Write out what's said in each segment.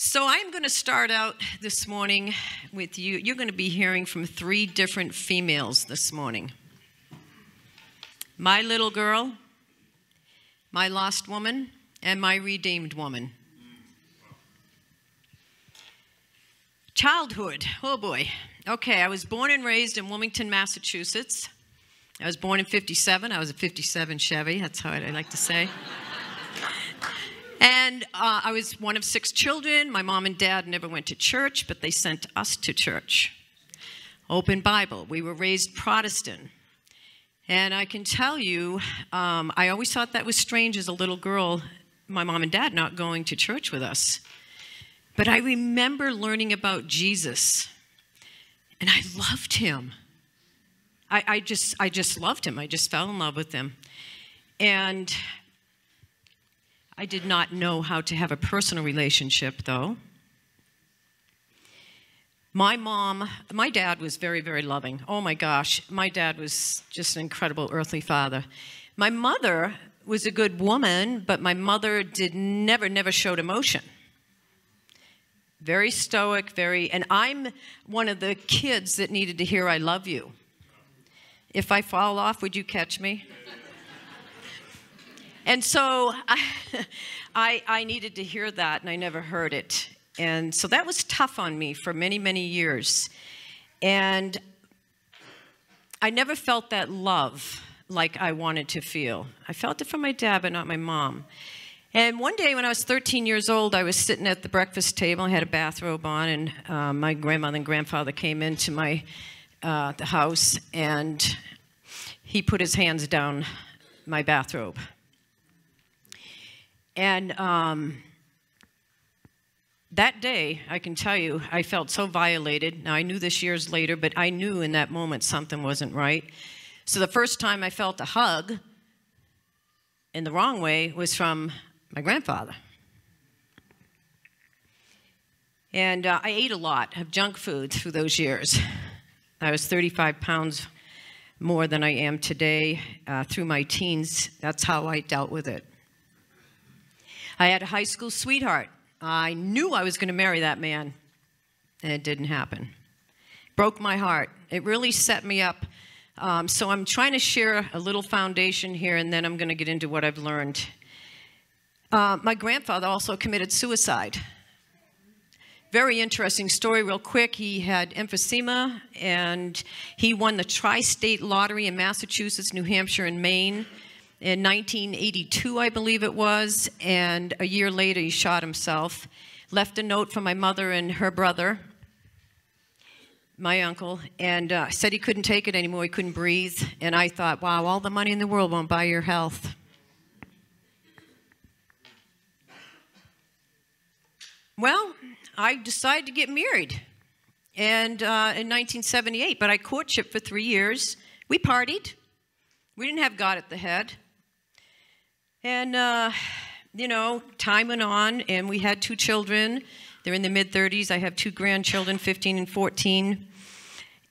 So I'm going to start out this morning with you. You're going to be hearing from three different females this morning. My little girl, my lost woman, and my redeemed woman. Childhood, oh boy. Okay, I was born and raised in Wilmington, Massachusetts. I was born in 57. I was a 57 Chevy, that's how I like to say. And I was one of 6 children. My mom and dad never went to church, but they sent us to church. Open Bible. We were raised Protestant. And I can tell you, I always thought that was strange as a little girl, my mom and dad not going to church with us. But I remember learning about Jesus, and I loved him. I just loved him. I just fell in love with him. And I did not know how to have a personal relationship, though. My dad was very, very loving. Oh my gosh, my dad was just an incredible earthly father. My mother was a good woman, but my mother never showed emotion. Very stoic, and I'm one of the kids that needed to hear I love you. If I fall off, would you catch me? And so I needed to hear that, and I never heard it. And so that was tough on me for many, many years. And I never felt that love like I wanted to feel. I felt it from my dad, but not my mom. And one day when I was 13 years old, I was sitting at the breakfast table. I had a bathrobe on, and my grandmother and grandfather came into the house, and he put his hands down my bathrobe. And that day, I can tell you, I felt so violated. Now, I knew this years later, but I knew in that moment something wasn't right. So the first time I felt a hug in the wrong way was from my grandfather. And I ate a lot of junk food through those years. I was 35 pounds more than I am today through my teens. That's how I dealt with it. I had a high school sweetheart. I knew I was going to marry that man, and it didn't happen. Broke my heart. It really set me up. So I'm trying to share a little foundation here, and then I'm going to get into what I've learned. My grandfather also committed suicide. Very interesting story, real quick. He had emphysema, and he won the tri-state lottery in Massachusetts, New Hampshire, and Maine in 1982, I believe it was, and a year later he shot himself. Left a note for my mother and her brother, my uncle, and said he couldn't take it anymore, he couldn't breathe. And I thought, wow, all the money in the world won't buy your health. Well, I decided to get married and in 1978, but I courtship for 3 years. We partied. We didn't have God at the head. And, you know, time went on, and we had 2 children. They're in their mid-30s. I have 2 grandchildren, 15 and 14.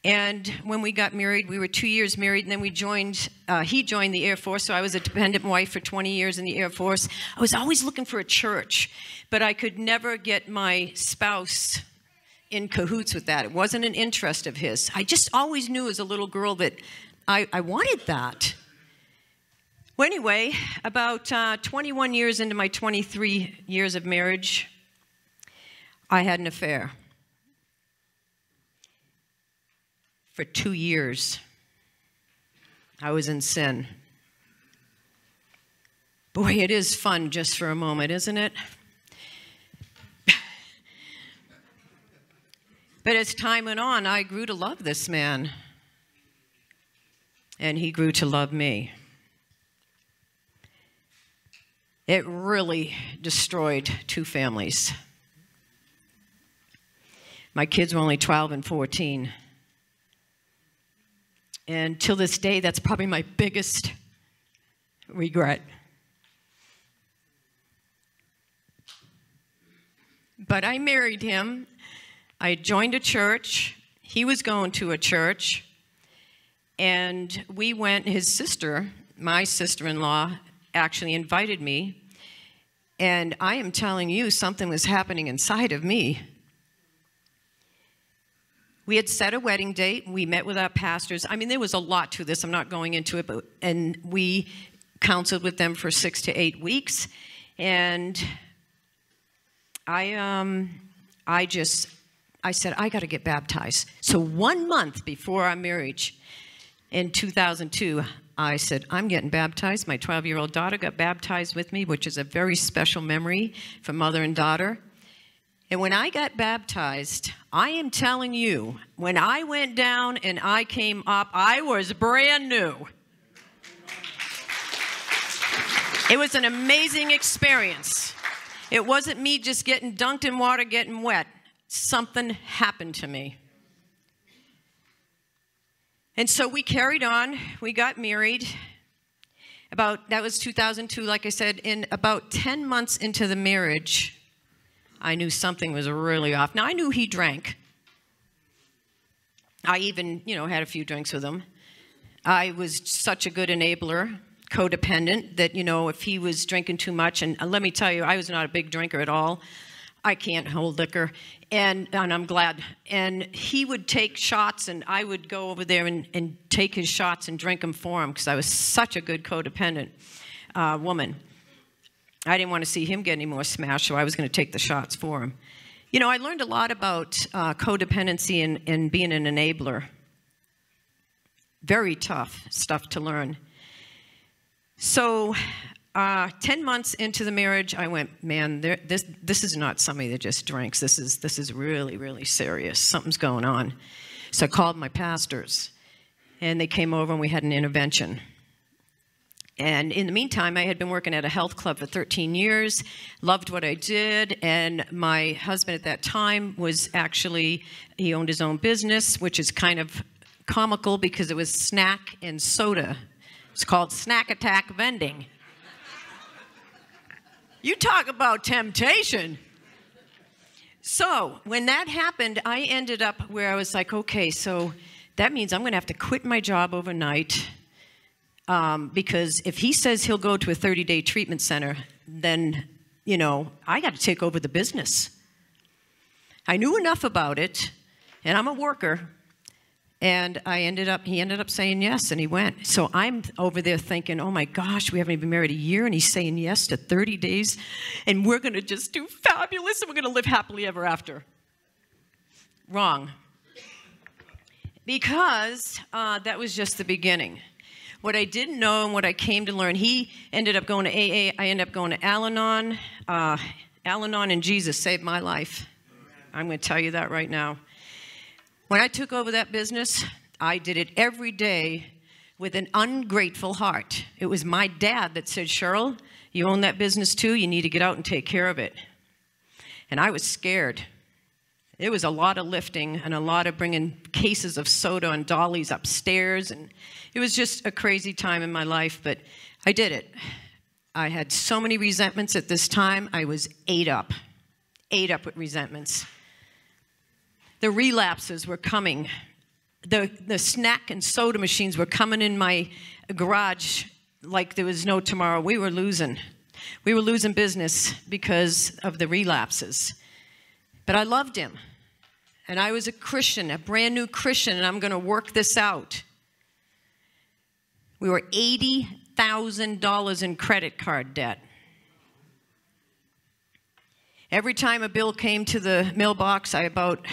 And when we got married, we were 2 years married, and then we joined, he joined the Air Force, so I was a dependent wife for 20 years in the Air Force. I was always looking for a church, but I could never get my spouse in cahoots with that. It wasn't an interest of his. I just always knew as a little girl that I wanted that. Well, anyway, about 21 years into my 23 years of marriage, I had an affair. For 2 years, I was in sin. Boy, it is fun just for a moment, isn't it? But as time went on, I grew to love this man, and he grew to love me. It really destroyed 2 families. My kids were only 12 and 14. And till this day, that's probably my biggest regret. But I married him. I joined a church. He was going to a church. And we went, his sister, my sister-in-law, actually invited me. And I am telling you, something was happening inside of me. We had set a wedding date. We met with our pastors. I mean, there was a lot to this. I'm not going into it, and we counseled with them for 6 to 8 weeks. And I said, I got to get baptized. So 1 month before our marriage, in 2002, I said, I'm getting baptized. My 12-year-old daughter got baptized with me, which is a very special memory for mother and daughter. And when I got baptized, I am telling you, when I went down and I came up, I was brand new. It was an amazing experience. It wasn't me just getting dunked in water, getting wet. Something happened to me. And so we carried on. We got married. That was 2002, like I said. In about 10 months into the marriage, I knew something was really off. Now, I knew he drank. I even, had a few drinks with him. I was such a good enabler, codependent, that, if he was drinking too much, and let me tell you, I was not a big drinker at all. I can't hold liquor, and I'm glad. And he would take shots, and I would go over there and take his shots and drink them for him because I was such a good codependent woman. I didn't want to see him get any more smashed, so I was going to take the shots for him. I learned a lot about codependency and being an enabler. Very tough stuff to learn. So 10 months into the marriage, I went, man, this is not somebody that just drinks. This is really, really serious. Something's going on. So I called my pastors, and they came over, and we had an intervention. And in the meantime, I had been working at a health club for 13 years, loved what I did, and my husband at that time he owned his own business, which is kind of comical because it was snack and soda. It's called Snack Attack Vending. You talk about temptation. So when that happened, I ended up where I was like, okay, so that means I'm going to have to quit my job overnight because if he says he'll go to a 30-day treatment center, then, I got to take over the business. I knew enough about it, and I'm a worker. And he ended up saying yes, and he went. So I'm over there thinking, oh my gosh, we haven't even been married a year, and he's saying yes to 30 days, and we're going to just do fabulous, and we're going to live happily ever after. Wrong. Because that was just the beginning. What I didn't know and what I came to learn, he ended up going to AA, I ended up going to Al-Anon. Al-Anon and Jesus saved my life. I'm going to tell you that right now. When I took over that business, I did it every day with an ungrateful heart. It was my dad that said, Cheryl, you own that business too, you need to get out and take care of it. And I was scared. It was a lot of lifting and a lot of bringing cases of soda and dollies upstairs, and it was just a crazy time in my life, but I did it. I had so many resentments at this time. I was ate up with resentments. The relapses were coming. The snack and soda machines were coming in my garage like there was no tomorrow. We were losing. We were losing business because of the relapses. But I loved him. And I was a Christian, a brand new Christian, and I'm going to work this out. We were $80,000 in credit card debt. Every time a bill came to the mailbox, I about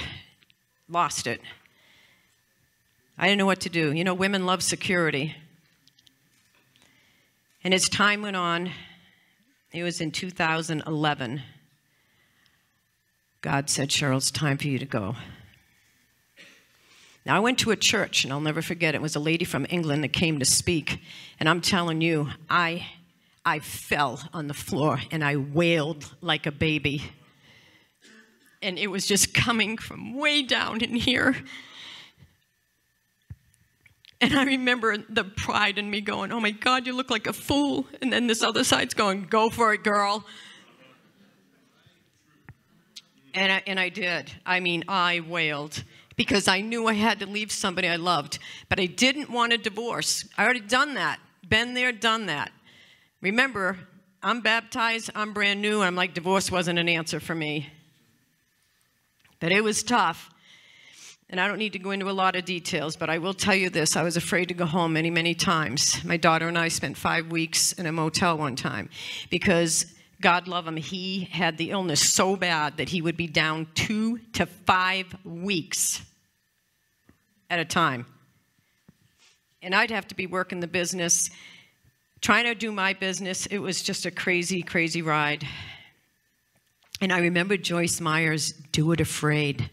lost it. I didn't know what to do. Women love security. And as time went on, it was in 2011, God said, Cheryl, it's time for you to go. Now, I went to a church, and I'll never forget, it was a lady from England that came to speak. And I'm telling you, I fell on the floor, and I wailed like a baby. And it was just coming from way down in here. And I remember the pride in me going, oh my God, you look like a fool. And then this other side's going, go for it, girl. And I did. I mean, I wailed because I knew I had to leave somebody I loved. But I didn't want a divorce. I already done that. Been there, done that. Remember, I'm baptized, I'm brand new, and I'm like, divorce wasn't an answer for me. But it was tough. And I don't need to go into a lot of details, but I will tell you this. I was afraid to go home many, many times. My daughter and I spent 5 weeks in a motel one time because, God love him, he had the illness so bad that he would be down 2 to 5 weeks at a time. And I'd have to be working the business, trying to do my business. It was just a crazy, crazy ride. And I remember Joyce Meyer's, "Do it afraid."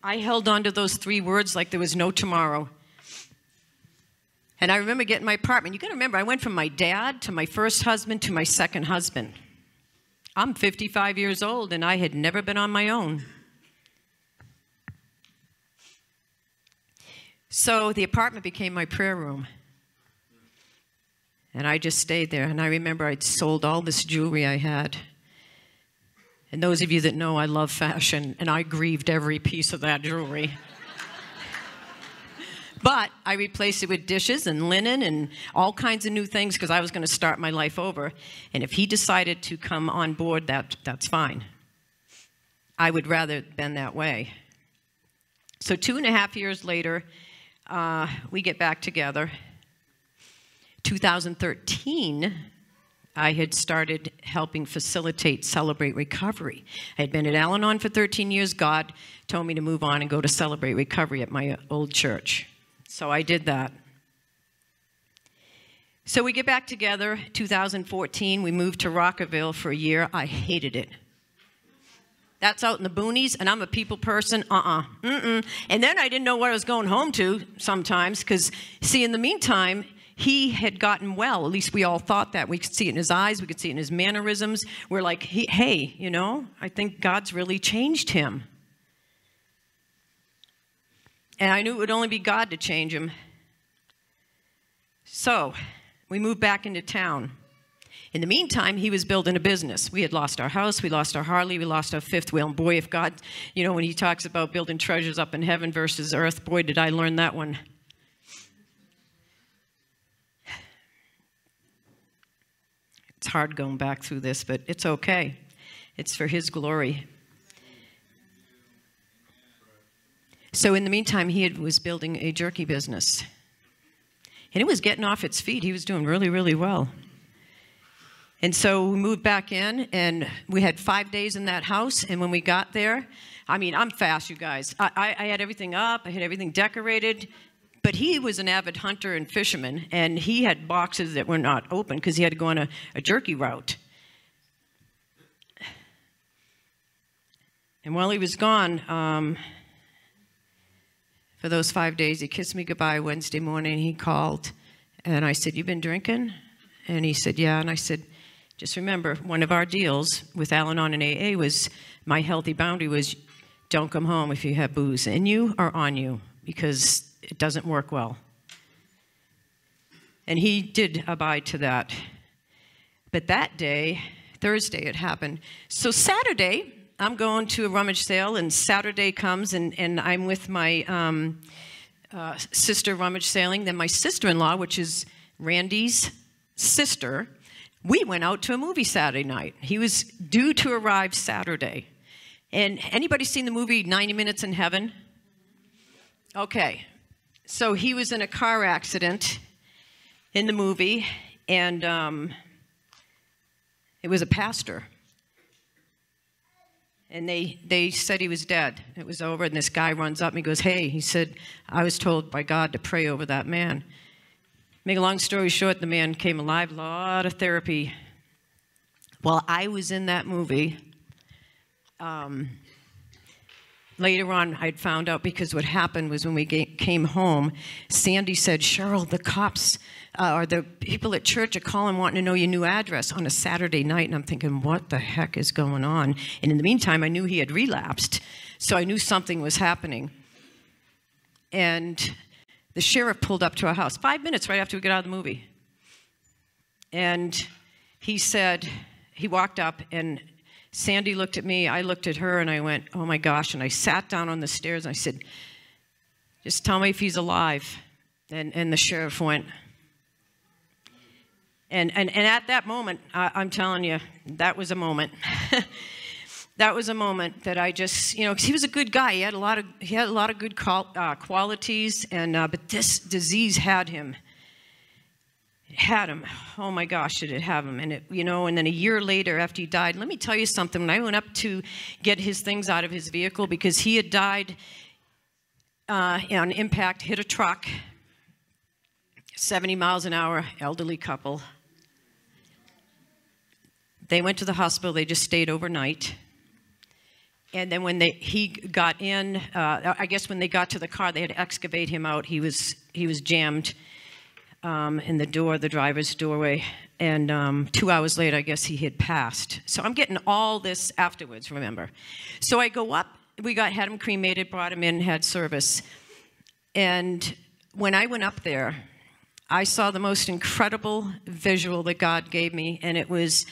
I held on to those 3 words like there was no tomorrow. And I remember getting my apartment. You got to remember, I went from my dad to my first husband to my second husband. I'm 55 years old, and I had never been on my own. So the apartment became my prayer room. And I just stayed there. And I remember I'd sold all this jewelry I had. And those of you that know, I love fashion, and I grieved every piece of that jewelry. But I replaced it with dishes and linen and all kinds of new things because I was going to start my life over. And if he decided to come on board, that's fine. I would rather have been that way. So 2.5 years later, we get back together. 2013, I had started helping facilitate Celebrate Recovery. I had been at Al-Anon for 13 years. God told me to move on and go to Celebrate Recovery at my old church. So I did that. So we get back together, 2014. We moved to Rockerville for a year. I hated it. That's out in the boonies, and I'm a people person. And then I didn't know what I was going home to sometimes because, see, in the meantime, he had gotten well. At least we all thought that. We could see it in his eyes. We could see it in his mannerisms. We're like, hey, you know, I think God's really changed him. And I knew it would only be God to change him. So we moved back into town. In the meantime, he was building a business. We had lost our house. We lost our Harley. We lost our fifth wheel. And boy, if God, you know, when he talks about building treasures up in heaven versus earth, boy, did I learn that one. It's hard going back through this, but it's okay. It's for his glory. So in the meantime, he was building a jerky business. And it was getting off its feet. He was doing really, really well. And so we moved back in, and we had 5 days in that house. And when we got there, I mean, I'm fast, you guys. I had everything up. I had everything decorated. But he was an avid hunter and fisherman, and he had boxes that were not open because he had to go on a jerky route. And while he was gone, for those 5 days, he kissed me goodbye Wednesday morning. He called, and I said, "You been drinking?" And he said, "Yeah." And I said, "Just remember, one of our deals with Al-Anon and AA was, my healthy boundary was, don't come home if you have booze in you or on you, because it doesn't work well." And he did abide to that. But that day, Thursday, it happened. So Saturday, I'm going to a rummage sale, and Saturday comes, and I'm with my sister rummage sailing. Then my sister-in-law, which is Randy's sister, we went out to a movie Saturday night. He was due to arrive Saturday. And anybody seen the movie 90 Minutes in Heaven? Okay. So he was in a car accident in the movie, and it was a pastor. And they said he was dead. It was over, and this guy runs up and he goes, "Hey," he said, "I was told by God to pray over that man." Make a long story short, the man came alive, a lot of therapy. While I was in that movie, later on, I'd found out, because what happened was when we came home, Sandy said, "Cheryl, the cops or the people at church are calling wanting to know your new address on a Saturday night." And I'm thinking, what the heck is going on? And in the meantime, I knew he had relapsed, so I knew something was happening. And the sheriff pulled up to our house 5 minutes right after we got out of the movie. And he said, he walked up, and Sandy looked at me, I looked at her, and I went, "Oh my gosh." And I sat down on the stairs, and I said, "Just tell me if he's alive." And the sheriff went, And at that moment, I'm telling you, that was a moment. That was a moment that I just, you know, because he was a good guy. He had a lot of good qualities, and but this disease had him. It had him. Oh my gosh, did it have him? And it, you know, and then a year later, after he died, let me tell you something. When I went up to get his things out of his vehicle, because he had died on impact, hit a truck, 70 miles an hour, elderly couple. They went to the hospital. They just stayed overnight. And then when he got in, I guess when they got to the car, they had to excavate him out. He was jammed in the driver's doorway. And 2 hours later, I guess he had passed. So I'm getting all this afterwards, remember. So I go up. Had him cremated, brought him in, had service. And when I went up there, I saw the most incredible visual that God gave me, and it was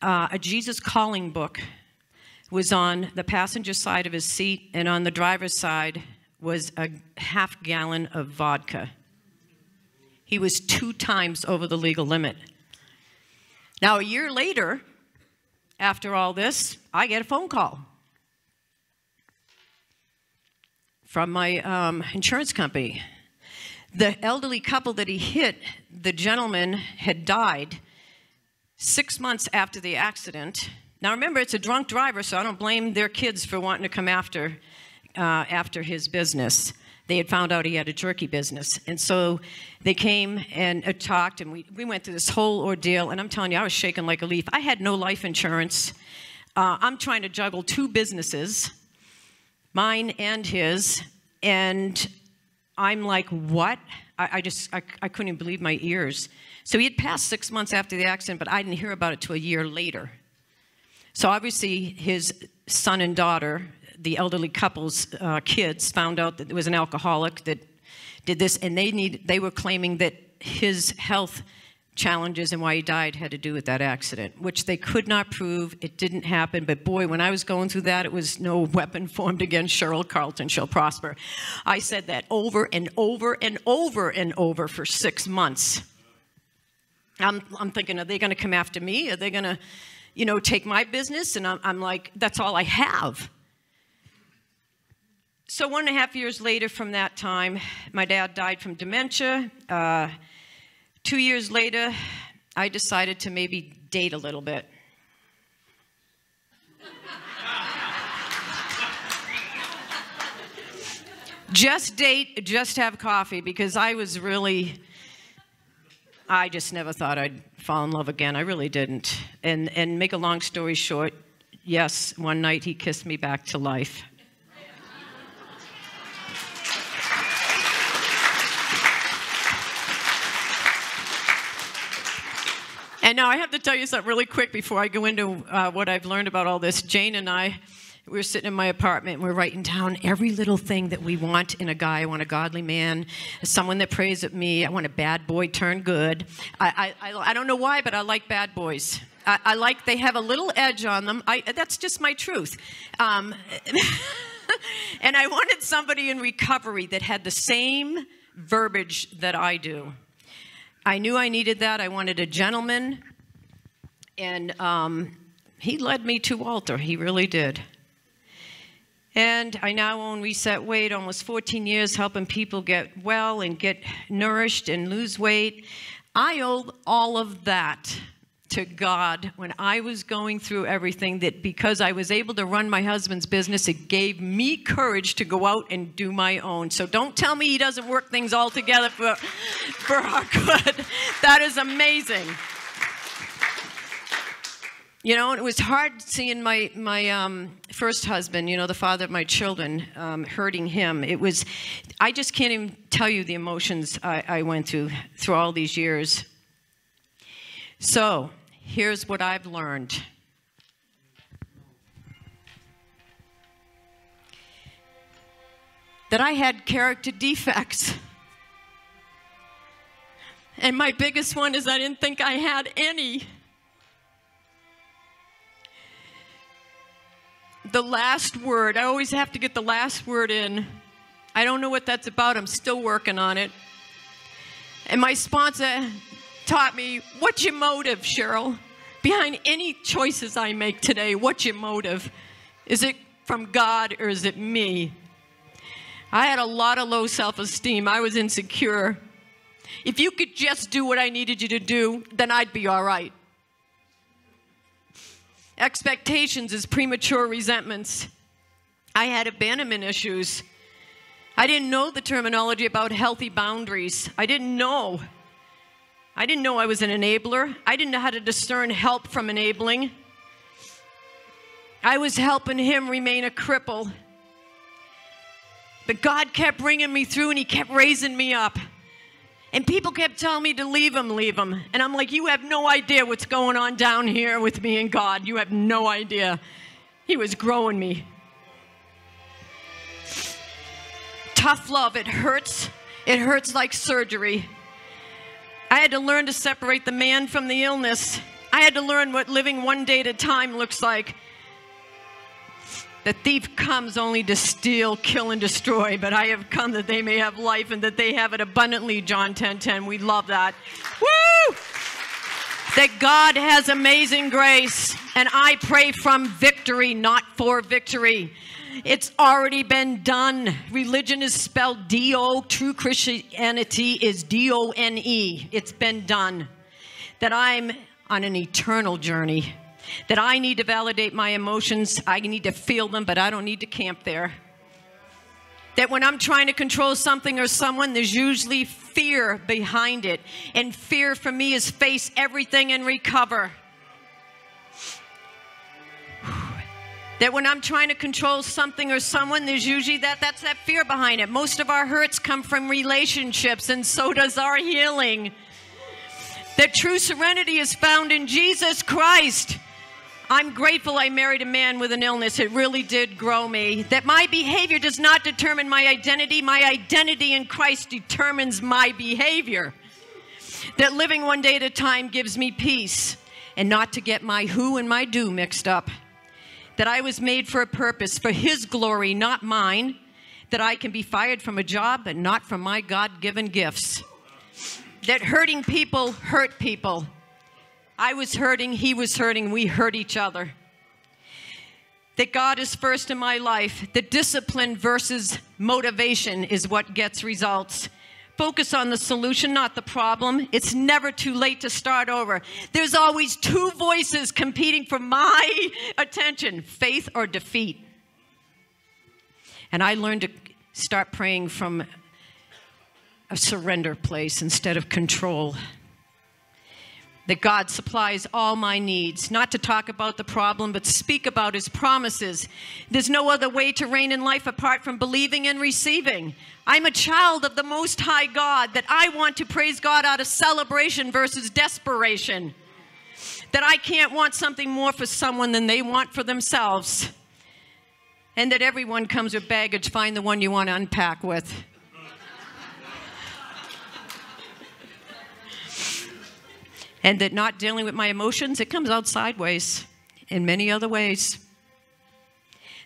a Jesus Calling book was on the passenger side of his seat, and on the driver's side was a half gallon of vodka. He was 2 times over the legal limit. Now, a year later, after all this, I get a phone call from my insurance company. The elderly couple that he hit, the gentleman had died 6 months after the accident. Now remember, it's a drunk driver, so I don't blame their kids for wanting to come after his business. They had found out he had a jerky business. And so they came and talked, and we went through this whole ordeal. And I'm telling you, I was shaking like a leaf. I had no life insurance. I'm trying to juggle 2 businesses, mine and his. And I'm like, what? I couldn't even believe my ears. So he had passed 6 months after the accident, but I didn't hear about it till a year later. So obviously his son and daughter, the elderly couple's kids, found out that there was an alcoholic that did this, and they were claiming that his health challenges and why he died had to do with that accident, which they could not prove. It didn't happen. But boy, when I was going through that, it was no weapon formed against Cheryl Carlton shall prosper. I said that over and over and over and over for 6 months. I'm thinking, are they going to come after me? Are they going to, you know, take my business? And I'm like, that's all I have. So 1.5 years later from that time, my dad died from dementia. 2 years later, I decided to maybe date a little bit. Just date, just have coffee, because I just never thought I'd fall in love again. I really didn't. And make a long story short, yes, one night he kissed me back to life. And now I have to tell you something really quick before I go into what I've learned about all this. Jane and I, we were sitting in my apartment and we're writing down every little thing that we want in a guy. I want a godly man, someone that prays at me. I want a bad boy turned good. I don't know why, but I like bad boys. I like they have a little edge on them. That's just my truth. And I wanted somebody in recovery that had the same verbiage that I do. I knew I needed that. I wanted a gentleman, and he led me to Walter. He really did. And I now own Reset Weight, almost 14 years helping people get well and get nourished and lose weight. I owe all of that to God when I was going through everything, that because I was able to run my husband's business, it gave me courage to go out and do my own. So don't tell me he doesn't work things all together for our good. That is amazing. You know, it was hard seeing my first husband, you know, the father of my children, hurting him. I just can't even tell you the emotions I went through all these years. So, here's what I've learned. That I had character defects. And my biggest one is I didn't think I had any. The last word, I always have to get the last word in. I don't know what that's about. I'm still working on it. And my sponsor taught me, what's your motive, Cheryl? Behind any choices I make today, what's your motive? Is it from God or is it me? I had a lot of low self-esteem. I was insecure. If you could just do what I needed you to do, then I'd be all right. Expectations is premature resentments. I had abandonment issues. I didn't know the terminology about healthy boundaries. I didn't know I was an enabler. I didn't know how to discern help from enabling. I was helping him remain a cripple. But God kept bringing me through, and he kept raising me up. And people kept telling me to leave him, leave him. And I'm like, you have no idea what's going on down here with me and God. You have no idea. He was growing me. Tough love, it hurts. It hurts like surgery. I had to learn to separate the man from the illness. I had to learn what living one day at a time looks like. The thief comes only to steal, kill, and destroy, but I have come that they may have life and that they have it abundantly, John 10:10. We love that. Woo! That God has amazing grace, and I pray from victory, not for victory. It's already been done. Religion is spelled D-O. True Christianity is D-O-N-E. It's been done. That I'm on an eternal journey. That I need to validate my emotions. I need to feel them, but I don't need to camp there. That when I'm trying to control something or someone, there's usually fear behind it. And fear for me is face everything and recover. That when I'm trying to control something or someone, there's usually that's that fear behind it. Most of our hurts come from relationships, and so does our healing. That true serenity is found in Jesus Christ. I'm grateful I married a man with an illness. It really did grow me. That my behavior does not determine my identity. My identity in Christ determines my behavior. That living one day at a time gives me peace, and not to get my who and my do mixed up. That I was made for a purpose, for His glory, not mine. That I can be fired from a job, but not from my God-given gifts. That hurting people hurt people. I was hurting, he was hurting, we hurt each other. That God is first in my life. That discipline versus motivation is what gets results. Focus on the solution, not the problem. It's never too late to start over. There's always two voices competing for my attention, faith or defeat. And I learned to start praying from a surrender place instead of control. That God supplies all my needs, not to talk about the problem, but speak about His promises. There's no other way to reign in life apart from believing and receiving. I'm a child of the Most High God, that I want to praise God out of celebration versus desperation. That I can't want something more for someone than they want for themselves. And that everyone comes with baggage. Find the one you want to unpack with. And that not dealing with my emotions, it comes out sideways in many other ways.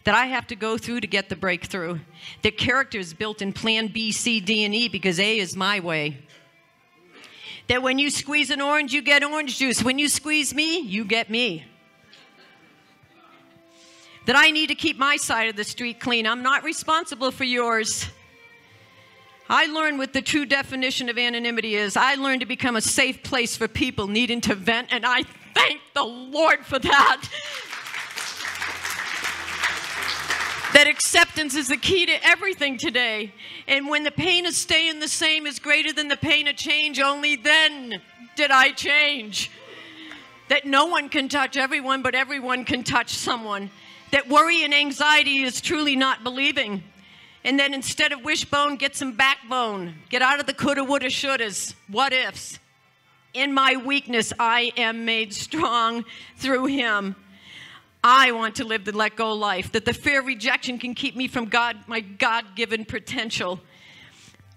That I have to go through to get the breakthrough. That character is built in plan B, C, D, and E because A is my way. That when you squeeze an orange, you get orange juice. When you squeeze me, you get me. That I need to keep my side of the street clean. I'm not responsible for yours. I learned what the true definition of anonymity is. I learned to become a safe place for people needing to vent, and I thank the Lord for that. That acceptance is the key to everything today. And when the pain of staying the same is greater than the pain of change, only then did I change. That no one can touch everyone, but everyone can touch someone. That worry and anxiety is truly not believing. And then instead of wishbone, get some backbone. Get out of the coulda, woulda, shouldas, what ifs. In my weakness, I am made strong through Him. I want to live the let go life. That the fear of rejection can keep me from my God-given potential.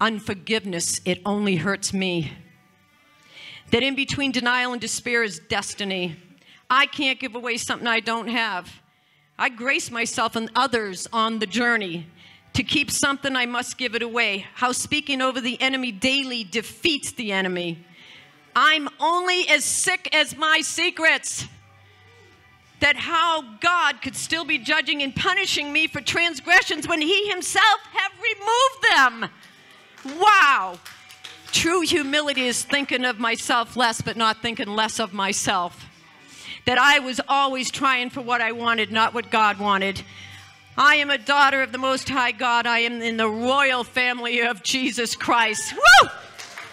Unforgiveness, it only hurts me. That in between denial and despair is destiny. I can't give away something I don't have. I grace myself and others on the journey. To keep something, I must give it away. How speaking over the enemy daily defeats the enemy. I'm only as sick as my secrets. That how God could still be judging and punishing me for transgressions when he himself have removed them. Wow. True humility is thinking of myself less, but not thinking less of myself. That I was always trying for what I wanted, not what God wanted. I am a daughter of the Most High God. I am in the royal family of Jesus Christ. Woo!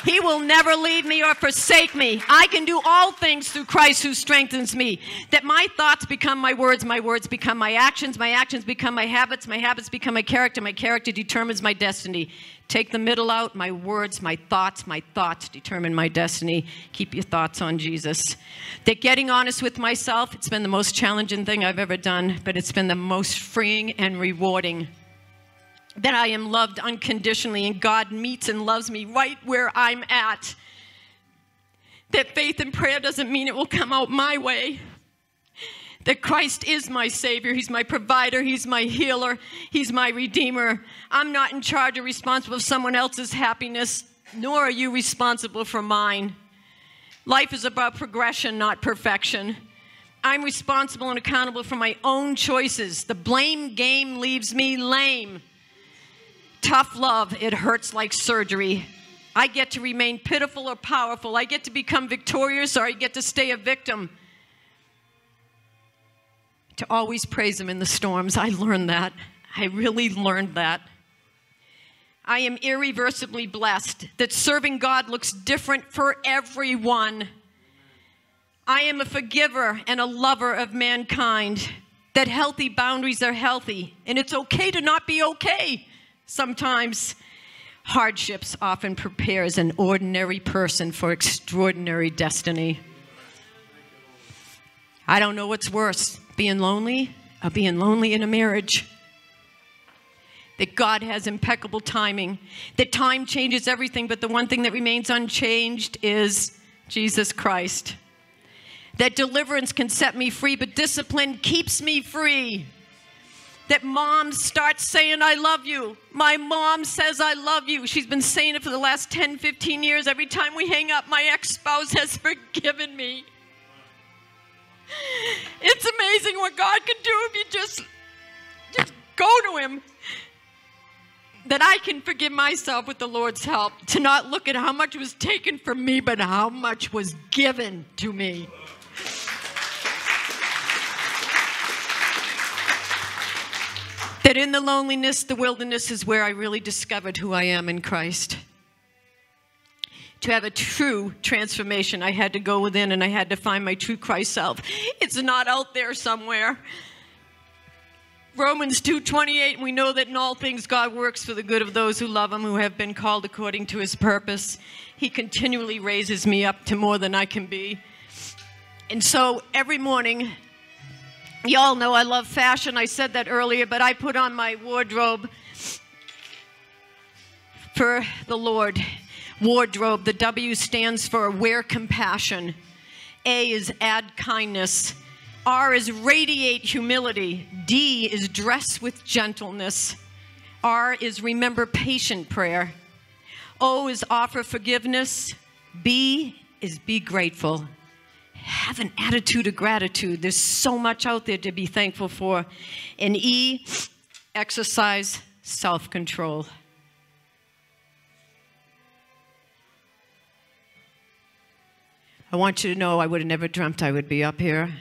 He will never leave me or forsake me. I can do all things through Christ who strengthens me. That my thoughts become my words become my actions become my habits become my character determines my destiny. Take the middle out, my words, my thoughts determine my destiny. Keep your thoughts on Jesus. That getting honest with myself, it's been the most challenging thing I've ever done, but it's been the most freeing and rewarding. That I am loved unconditionally and God meets and loves me right where I'm at. That faith and prayer doesn't mean it will come out my way. That Christ is my Savior. He's my provider. He's my healer. He's my Redeemer. I'm not in charge or responsible for someone else's happiness, nor are you responsible for mine. Life is about progression, not perfection. I'm responsible and accountable for my own choices. The blame game leaves me lame. Tough love, it hurts like surgery. I get to remain pitiful or powerful. I get to become victorious or I get to stay a victim. To always praise him in the storms. I learned that. I really learned that. I am irreversibly blessed that serving God looks different for everyone. I am a forgiver and a lover of mankind. That healthy boundaries are healthy. And it's okay to not be okay. Sometimes hardships often prepares an ordinary person for extraordinary destiny. I don't know what's worse, being lonely or being lonely in a marriage. That God has impeccable timing. That time changes everything, but the one thing that remains unchanged is Jesus Christ. That deliverance can set me free, but discipline keeps me free. That moms start saying, I love you. My mom says, I love you. She's been saying it for the last 10, 15 years. Every time we hang up, my ex-spouse has forgiven me. It's amazing what God can do if you just go to him. That I can forgive myself with the Lord's help. To not look at how much was taken from me, but how much was given to me. That in the loneliness, the wilderness is where I really discovered who I am in Christ. To have a true transformation, I had to go within and I had to find my true Christ self. It's not out there somewhere. Romans 2:28, we know that in all things God works for the good of those who love him, who have been called according to his purpose. He continually raises me up to more than I can be. And so every morning, y'all know I love fashion. I said that earlier, but I put on my wardrobe for the Lord. Wardrobe, the W stands for wear compassion. A is add kindness. R is radiate humility. D is dress with gentleness. R is remember patient prayer. O is offer forgiveness. B is be grateful. Have an attitude of gratitude. There's so much out there to be thankful for. And E, exercise self-control. I want you to know I would have never dreamt I would be up here.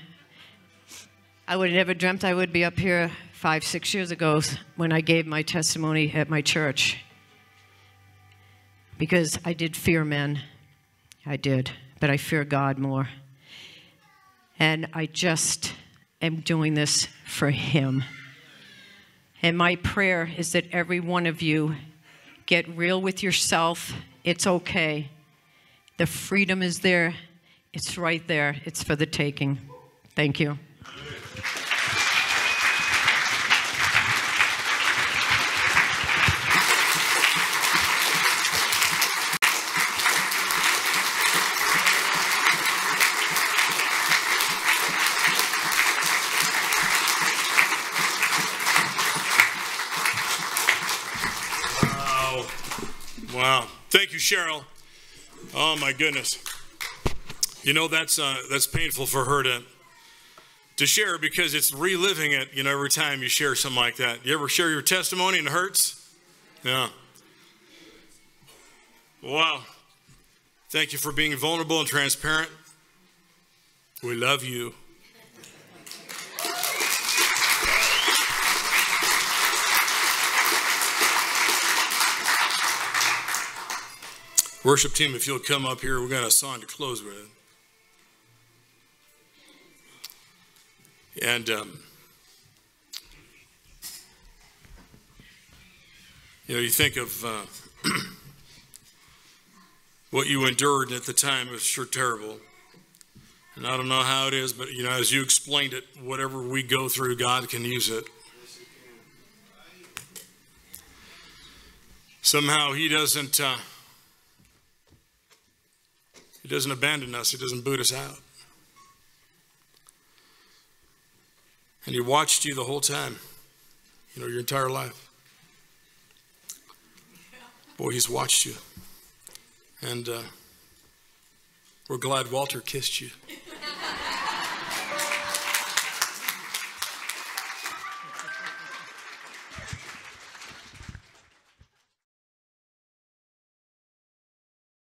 I would have never dreamt I would be up here 5, 6 years ago when I gave my testimony at my church. Because I did fear men. I did. But I fear God more. And I just am doing this for him. And my prayer is that every one of you get real with yourself. It's okay. The freedom is there. It's right there. It's for the taking. Thank you. Wow. Thank you, Cheryl. Oh, my goodness. You know, that's painful for her to share, because it's reliving it, you know, every time you share something like that. You ever share your testimony and it hurts? Yeah. Wow. Thank you for being vulnerable and transparent. We love you. Worship team, if you'll come up here, we've got a song to close with. And, you know, you think of what you endured at the time. It was sure terrible. And I don't know how it is, but, you know, as you explained it, whatever we go through, God can use it. Somehow He doesn't abandon us. He doesn't boot us out. And He watched you the whole time, you know, your entire life. Boy, He's watched you. And we're glad Walter kissed you.